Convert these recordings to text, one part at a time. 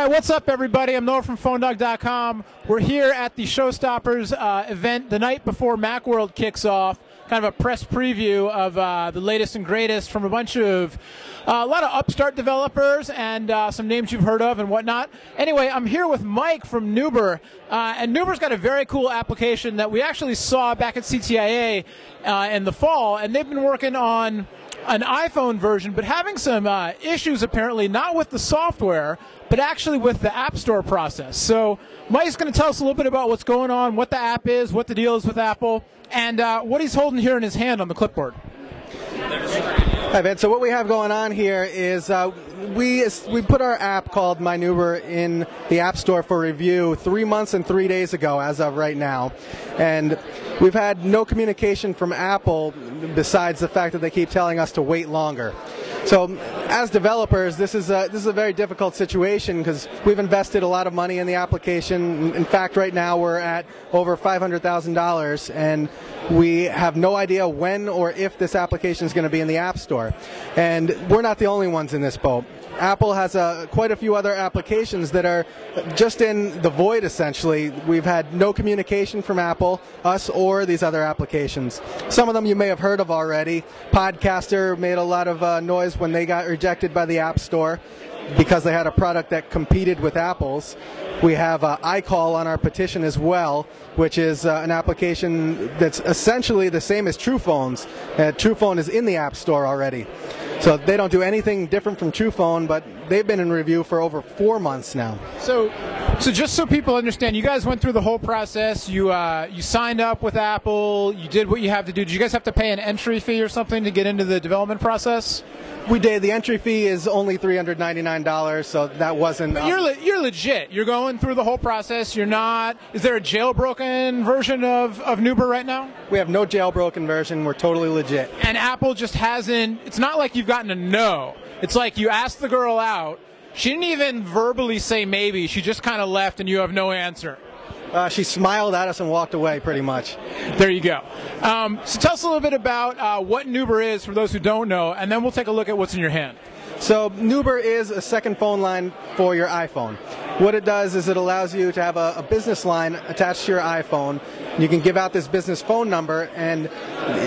right, what's up, everybody? I'm Noah from PhoneDog.com. We're here at the Showstoppers event the night before MacWorld kicks off. Kind of a press preview of the latest and greatest from a bunch of a lot of upstart developers and some names you've heard of and whatnot. Anyway, I'm here with Mike from Newber, and Newber's got a very cool application that we actually saw back at CTIA in the fall, and they've been working on an iPhone version, but having some issues apparently, not with the software, but actually with the App Store process. So Mike's going to tell us a little bit about what's going on, what the app is, what the deal is with Apple, and what he's holding here in his hand on the clipboard. Hi, Ben. So what we have going on here is we put our app called My Newber in the App Store for review 3 months and 3 days ago as of right now. And we've had no communication from Apple besides the fact that they keep telling us to wait longer. So as developers, this is a very difficult situation because we've invested a lot of money in the application. In fact, right now we're at over $500,000, and we have no idea when or if this application is going to be in the App Store. And we're not the only ones in this boat. Apple has quite a few other applications that are just in the void, essentially. We've had no communication from Apple, us, or these other applications. Some of them you may have heard of already. Podcaster made a lot of noise when they got rejected by the App Store because they had a product that competed with Apple's. We have iCall on our petition as well, which is an application that's essentially the same as TruePhone's. TruePhone is in the App Store already. So they don't do anything different from TruePhone, but they've been in review for over 4 months now. So just so people understand, you guys went through the whole process. You signed up with Apple. You did what you have to do. Did you guys have to pay an entry fee or something to get into the development process? We did. The entry fee is only $399, so that wasn't... But you're legit. You're going through the whole process. You're not... Is there a jailbroken version of Newber right now? We have no jailbroken version. We're totally legit. And Apple just hasn't... It's not like you've gotten a no. It's like you asked the girl out. She didn't even verbally say maybe. She just kind of left and you have no answer. She smiled at us and walked away, pretty much. There you go. So tell us a little bit about what Newber is for those who don't know, and then we'll take a look at what's in your hand. So Newber is a second phone line for your iPhone. What it does is it allows you to have a business line attached to your iPhone. You can give out this business phone number, and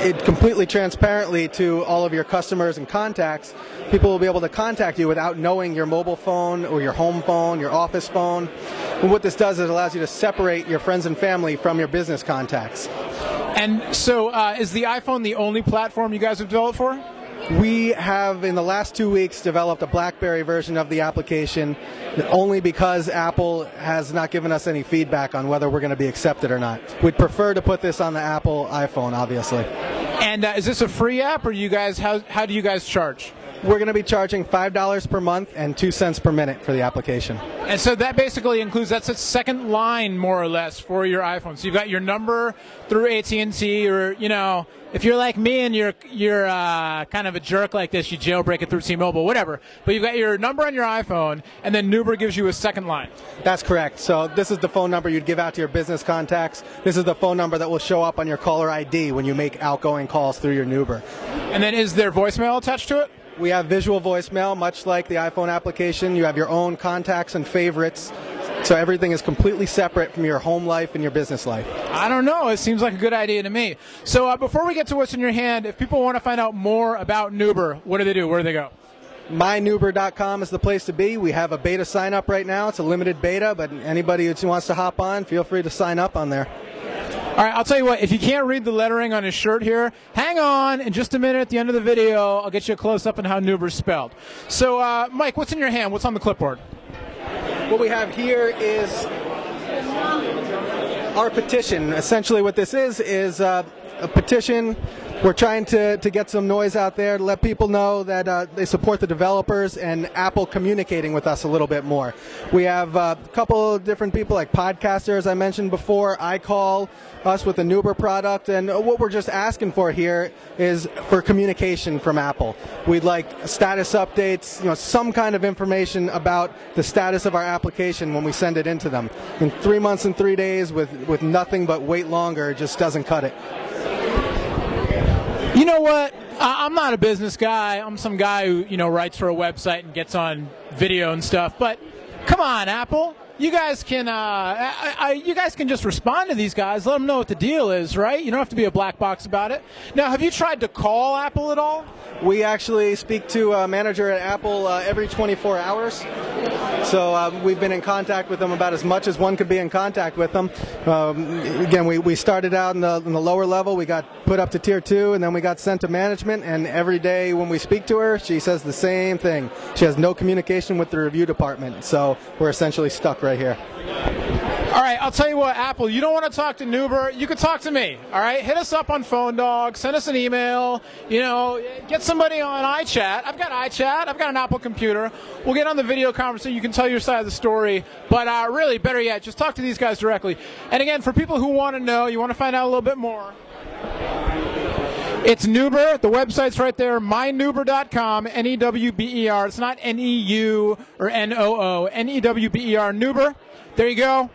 it completely transparently to all of your customers and contacts. People will be able to contact you without knowing your mobile phone or your home phone, your office phone. And what this does is it allows you to separate your friends and family from your business contacts. And so is the iPhone the only platform you guys have developed for? We have, in the last 2 weeks, developed a BlackBerry version of the application only because Apple has not given us any feedback on whether we're going to be accepted or not. We'd prefer to put this on the Apple iPhone, obviously. And is this a free app, or do you guys how do you guys charge? We're going to be charging $5 per month and 2 cents per minute for the application. And so that basically includes, that's a second line, more or less, for your iPhone. So you've got your number through AT&T, or, you know, if you're like me and you're kind of a jerk like this, you jailbreak it through T-Mobile, whatever. But you've got your number on your iPhone, and then Newber gives you a second line. That's correct. So this is the phone number you'd give out to your business contacts. This is the phone number that will show up on your caller ID when you make outgoing calls through your Newber. And then is there voicemail attached to it? We have visual voicemail, much like the iPhone application. You have your own contacts and favorites, so everything is completely separate from your home life and your business life. I don't know. It seems like a good idea to me. So before we get to what's in your hand, if people want to find out more about Newber, what do they do? Where do they go? MyNewber.com is the place to be. We have a beta sign-up right now. It's a limited beta, but anybody who wants to hop on, feel free to sign up on there. All right, I'll tell you what, if you can't read the lettering on his shirt here, hang on. In just a minute at the end of the video, I'll get you a close-up on how Newber's spelled. So, Mike, what's in your hand? What's on the clipboard? What we have here is our petition. Essentially what this is a petition. We're trying to get some noise out there to let people know that they support the developers and Apple communicating with us a little bit more. We have a couple of different people like podcasters I mentioned before. iCall us with the Newber product, and what we're just asking for here is for communication from Apple. We'd like status updates, some kind of information about the status of our application when we send it into them. In 3 months and 3 days with nothing but wait longer just doesn't cut it. You know what? I'm not a business guy. I'm some guy who, writes for a website and gets on video and stuff. But Come on, Apple. You guys can you guys can just respond to these guys. Let them know what the deal is, right? You don't have to be a black box about it. Now, have you tried to call Apple at all? We actually speak to a manager at Apple every 24 hours. So we've been in contact with them about as much as one could be in contact with them. Again, we started out in the lower level. We got put up to tier 2, and then we got sent to management. And every day when we speak to her, she says the same thing. She has no communication with the review department. So we're essentially stuck right here. All right, I'll tell you what, Apple, you don't want to talk to Newber, you can talk to me, all right? Hit us up on Phone Dog, send us an email, you know, get somebody on iChat. I've got iChat, I've got an Apple computer. We'll get on the video conference so you can tell your side of the story. But really, better yet, just talk to these guys directly. And again, for people who want to know, you want to find out a little bit more, it's Newber. The website's right there, mynewber.com, N-E-W-B-E-R. It's not N-E-U or N-O-O, N-E-W-B-E-R, Newber. There you go.